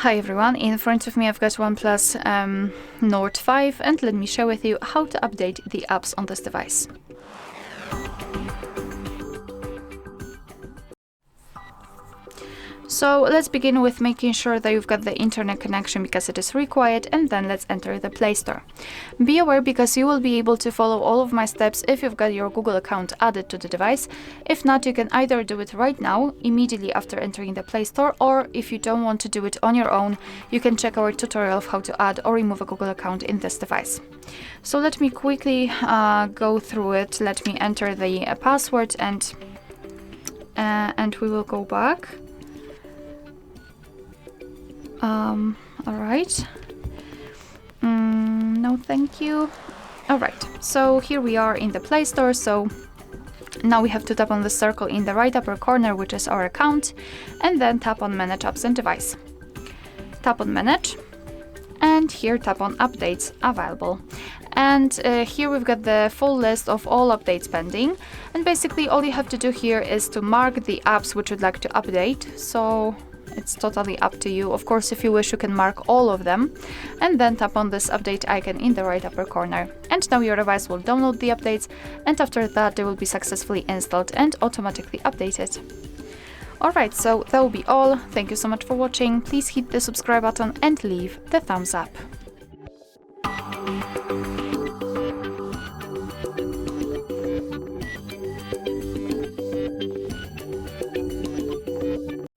Hi everyone, in front of me I've got OnePlus Nord 5 and let me share with you how to update the apps on this device. So let's begin with making sure that you've got the internet connection because it is required, and then let's enter the Play Store. Be aware because you will be able to follow all of my steps if you've got your Google account added to the device. If not, you can either do it right now, immediately after entering the Play Store, or if you don't want to do it on your own, you can check our tutorial of how to add or remove a Google account in this device. So let me quickly go through it. Let me enter the password and we will go back. Alright. No, thank you. Alright, so here we are in the Play Store. So now we have to tap on the circle in the right upper corner, which is our account, and then tap on Manage Apps and Device. Tap on Manage, and here tap on Updates Available. And here we've got the full list of all updates pending. And basically all you have to do here is to mark the apps which you'd like to update. So it's totally up to you. Of course, if you wish, you can mark all of them and then tap on this update icon in the right upper corner. And now your device will download the updates, and after that they will be successfully installed and automatically updated. Alright, so that will be all. Thank you so much for watching. Please hit the subscribe button and leave the thumbs up.